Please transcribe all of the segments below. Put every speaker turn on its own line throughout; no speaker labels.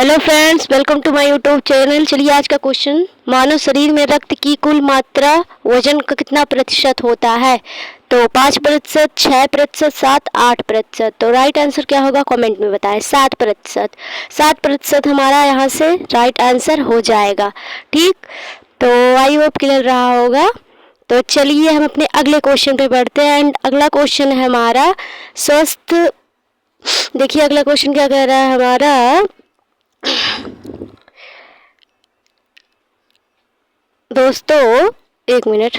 Hello friends, welcome to my YouTube channel. चलिए आज का क्वेश्चन, मानव शरीर में रक्त की कुल मात्रा वजन का कितना प्रतिशत होता है? तो 5%, 6%, 7, 8%। तो राइट आंसर क्या होगा कमेंट में बताएं। 7%। 7% हमारा यहाँ से राइट आंसर हो जाएगा। ठीक, तो आई होप क्लियर रहा होगा। तो चलिए हम अपने अगले क्वेश्चन पे बढ़ते हैं। एंड अगला क्वेश्चन है हमारा स्वस्थ। देखिए अगला क्वेश्चन क्या कह रहा है हमारा, दोस्तों एक मिनट।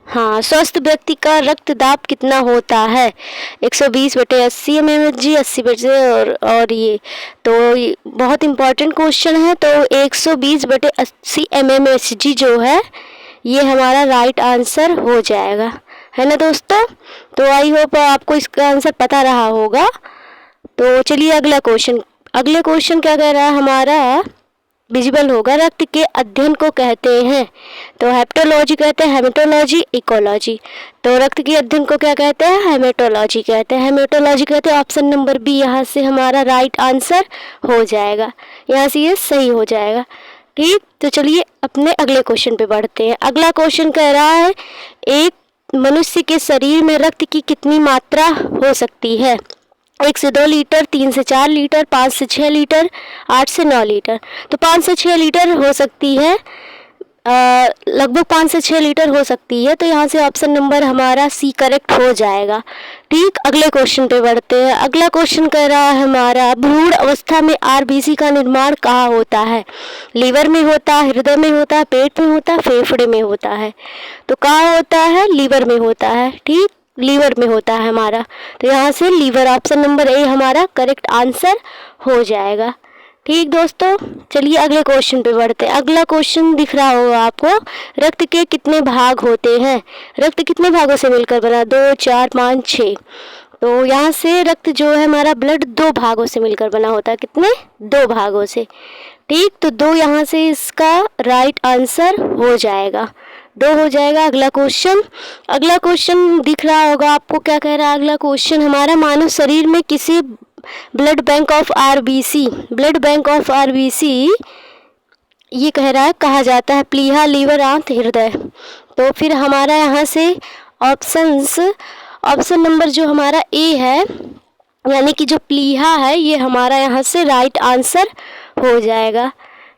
हाँ, स्वस्थ व्यक्ति का रक्त दाब कितना होता है? 120/80 mmHg, 80 और ये तो ये बहुत इम्पोर्टेंट क्वेश्चन है। तो 120/80 mmHg जो है ये हमारा राइट आंसर हो जाएगा, है ना दोस्तों। तो आई होप आपको इसका आंसर पता रहा होगा। तो चलिए अगला क्वेश्चन। अगले क्वेश्चन क्या कह रहा है हमारा, विजिबल होगा, रक्त के अध्ययन को कहते हैं? तो हेप्टोलॉजी कहते हैं, हेमेटोलॉजी, इकोलॉजी। तो रक्त के अध्ययन को क्या कहते हैं? हेमेटोलॉजी कहते हैं। हेमेटोलॉजी कहते हैं। ऑप्शन नंबर बी यहाँ से हमारा राइट आंसर हो जाएगा। यहाँ से ये सही हो जाएगा। ठीक, तो चलिए अपने अगले क्वेश्चन पे बढ़ते हैं। अगला क्वेश्चन कह रहा है, एक मनुष्य के शरीर में रक्त की कितनी मात्रा हो सकती है? 1 से 2 लीटर, 3 से 4 लीटर, 5 से 6 लीटर, 8 से 9 लीटर। तो 5 से 6 लीटर हो सकती है, लगभग 5 से 6 लीटर हो सकती है। तो यहाँ से ऑप्शन नंबर हमारा सी करेक्ट हो जाएगा। ठीक, अगले क्वेश्चन पे बढ़ते हैं। अगला क्वेश्चन कह रहा है हमारा, भ्रूण अवस्था में आरबीसी का निर्माण कहाँ होता है? लीवर में होता है, हृदय में होता है, पेट में होता है, फेफड़े में होता है? तो कहाँ होता है? लीवर में होता है। ठीक, लीवर में होता है हमारा। तो यहाँ से लीवर, ऑप्शन नंबर ए हमारा करेक्ट आंसर हो जाएगा। ठीक दोस्तों, चलिए अगले क्वेश्चन पे बढ़ते हैं। अगला क्वेश्चन दिख रहा होगा आपको, रक्त के कितने भाग होते हैं? रक्त कितने भागों से मिलकर बना? 2, 4, 5, 6। तो यहाँ से रक्त जो है हमारा ब्लड 2 भागों से मिलकर बना होता है। कितने? 2 भागों से। ठीक, तो 2 यहाँ से इसका राइट आंसर हो जाएगा, 2 हो जाएगा। अगला क्वेश्चन दिख रहा होगा आपको, क्या कह रहा है अगला क्वेश्चन हमारा, मानव शरीर में किसी ब्लड बैंक ऑफ आरबीसी ये कह रहा है कहा जाता है? प्लीहा, लीवर, आंत, हृदय। तो फिर हमारा यहाँ से ऑप्शन नंबर जो हमारा ए है, यानी कि जो प्लीहा है, ये हमारा यहाँ से राइट आंसर हो जाएगा,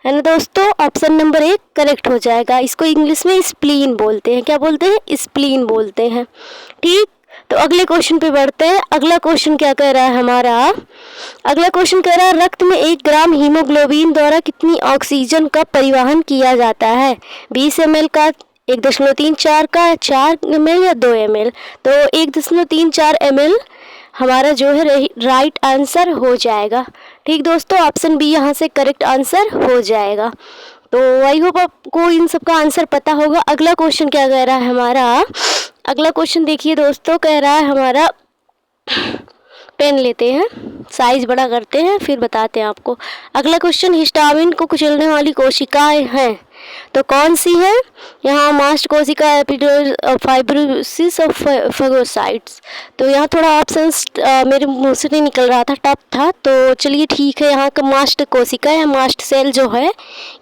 है ना दोस्तों। ऑप्शन नंबर 1 करेक्ट हो जाएगा। इसको इंग्लिश में स्प्लीन बोलते हैं। क्या बोलते हैं? स्प्लीन बोलते हैं। ठीक, तो अगले क्वेश्चन पे बढ़ते हैं। अगला क्वेश्चन क्या कह रहा है हमारा, अगला क्वेश्चन कह रहा है, रक्त में 1 ग्राम हीमोग्लोबिन द्वारा कितनी ऑक्सीजन का परिवहन किया जाता है? 20 ml का, 1.34 का, 4 ml या 2 ml? तो 1.34 ml हमारा जो है राइट आंसर हो जाएगा। ठीक दोस्तों, ऑप्शन बी यहाँ से करेक्ट आंसर हो जाएगा। तो आई होप आपको इन सब का आंसर पता होगा। अगला क्वेश्चन क्या कह रहा है हमारा, अगला क्वेश्चन देखिए दोस्तों, कह रहा है हमारा, पेन लेते हैं, साइज बड़ा करते हैं फिर बताते हैं आपको। अगला क्वेश्चन, हिस्टामिन को कुचलने वाली कोशिकाएं हैं तो कौन सी है? यहाँ मास्ट कोशिका, फाइब्रोसिस और फेगोसाइट्स। तो यहाँ थोड़ा ऑप्शंस मेरे मुंह से नहीं निकल रहा था, टफ था। तो चलिए ठीक है, यहाँ का मास्ट कोशिका या मास्ट सेल जो है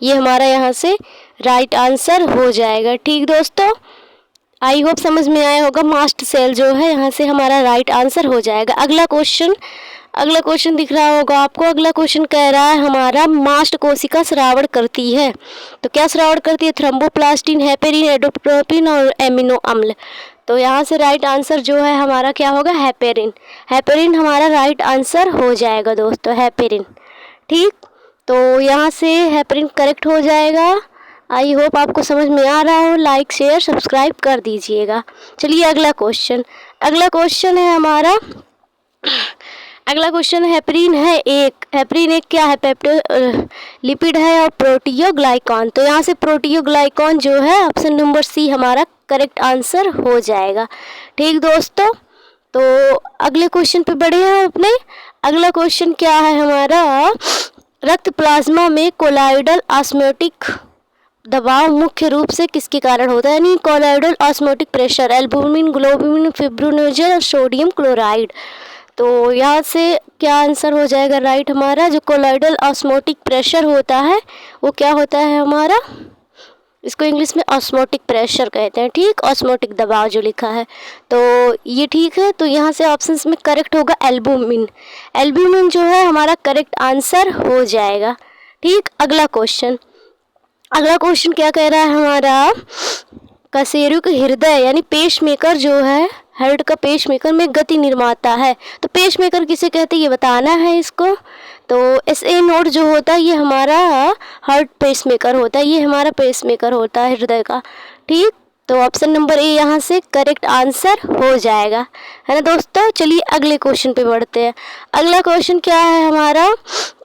ये हमारा यहाँ से राइट आंसर हो जाएगा। ठीक दोस्तों, आई होप समझ में आया होगा। मास्ट सेल जो है यहाँ से हमारा राइट आंसर हो जाएगा। अगला क्वेश्चन दिख रहा होगा आपको। अगला क्वेश्चन कह रहा है हमारा, मास्ट कोशिका स्रावण करती है तो क्या स्रावण करती है? थ्रोम्बोप्लास्टिन, हेपेरिन, एडोट्रोपिन और एमिनो अम्ल। तो यहाँ से राइट आंसर जो है हमारा क्या होगा? हेपेरिन। हेपेरिन हमारा राइट आंसर हो जाएगा दोस्तों, हेपेरिन। ठीक, तो यहाँ से हेपेरिन करेक्ट हो जाएगा। आई होप आपको समझ में आ रहा हो। लाइक, शेयर, सब्सक्राइब कर दीजिएगा। चलिए अगला क्वेश्चन है हमारा, अगला क्वेश्चन हेपरिन है एक। हेपरिन एक क्या है? पेप्टो लिपिड है और प्रोटियोग्लाइकॉन। तो यहाँ से प्रोटियोग्लाइकॉन जो है ऑप्शन नंबर सी हमारा करेक्ट आंसर हो जाएगा। ठीक दोस्तों, तो अगले क्वेश्चन पे बढ़े हैं अपने। अगला क्वेश्चन क्या है हमारा, रक्त प्लाज्मा में कोलाइडल ऑस्मोटिक दबाव मुख्य रूप से किसके कारण होता है? यानी colloidal osmotic pressure, albumin, globulin, fibrinogen और सोडियम क्लोराइड। तो यहाँ से क्या आंसर हो जाएगा राइट हमारा? जो कोलॉइडल ऑस्मोटिक प्रेशर होता है वो क्या होता है हमारा? इसको इंग्लिश में ऑस्मोटिक प्रेशर कहते हैं, ठीक, ऑस्मोटिक दबाव जो लिखा है। तो ये ठीक है। तो यहाँ से ऑप्शंस में करेक्ट होगा एल्बुमिन। एल्बुमिन जो है हमारा करेक्ट आंसर हो जाएगा, ठीक। अगला क्वेश्चन क्या कह रहा है हमारा? कशेरुक के हृदय यानी पेसमेकर जो है, हार्ट का पेसमेकर में गति निर्माता है। तो पेसमेकर किसे कहते हैं ये बताना है इसको। तो SA नोड जो होता है ये हमारा हार्ट पेसमेकर होता है, ये हमारा पेसमेकर होता है हृदय का, ठीक। तो ऑप्शन नंबर ए यहाँ से करेक्ट आंसर हो जाएगा, है ना दोस्तों। चलिए अगले क्वेश्चन पे बढ़ते हैं। अगला क्वेश्चन क्या है हमारा?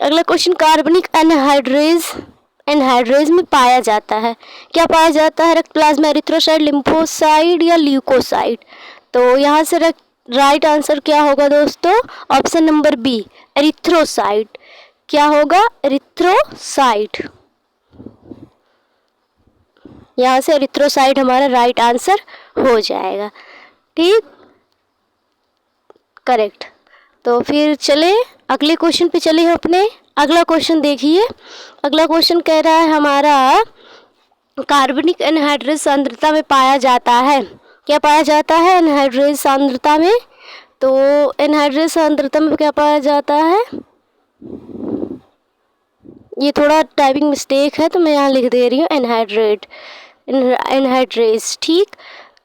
अगला क्वेश्चन कार्बनिक एनहाइड्रेज में पाया जाता है। क्या पाया जाता है? रक्त प्लाज्मा, एरिथ्रोसाइट, लिम्फोसाइट या ल्यूकोसाइट। तो यहाँ से राइट आंसर क्या होगा दोस्तों? Option number B, erythrocyte. क्या होगा? एरिथ्रोसाइट। यहाँ से एरिथ्रोसाइट हमारा राइट आंसर हो जाएगा, ठीक, करेक्ट। तो फिर चले अगले क्वेश्चन पे चले अपने। अगला क्वेश्चन देखिए। अगला क्वेश्चन कह रहा है हमारा कार्बनिक एनहाइड्रेज सांद्रता में पाया जाता है। क्या पाया जाता है एनहाइड्रेज सांद्रता में? तो एनहाइड्रेज सांद्रता में क्या पाया जाता है? ये थोड़ा टाइपिंग मिस्टेक है तो मैं यहाँ लिख दे रही हूँ एनहाइड्रेज, ठीक।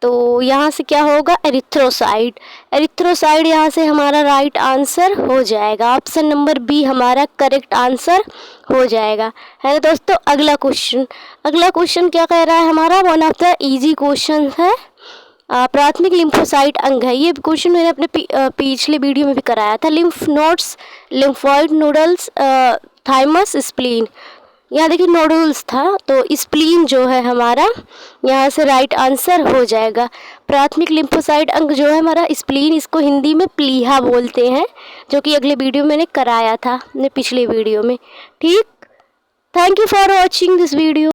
तो यहाँ से क्या होगा? एरिथ्रोसाइट। एरिथ्रोसाइट यहाँ से हमारा राइट आंसर हो जाएगा। ऑप्शन नंबर बी हमारा करेक्ट आंसर हो जाएगा, है ना दोस्तों। अगला क्वेश्चन क्या कह रहा है हमारा? One of the easy question है। प्राथमिक लिम्फोसाइट अंग है। ये क्वेश्चन मैंने अपने पिछले वीडियो में भी कराया था। Lymph nodes, lymphoid nodules, thymus, spleen. यहाँ देखिए नोडल्स था तो स्प्लीन जो है हमारा यहाँ से राइट आंसर हो जाएगा। प्राथमिक लिम्फोसाइट अंग जो है हमारा स्प्लीन, इसको हिंदी में प्लीहा बोलते हैं, जो कि अगले वीडियो में मैंने कराया था अपने पिछले वीडियो में, ठीक। Thank you for watching this video.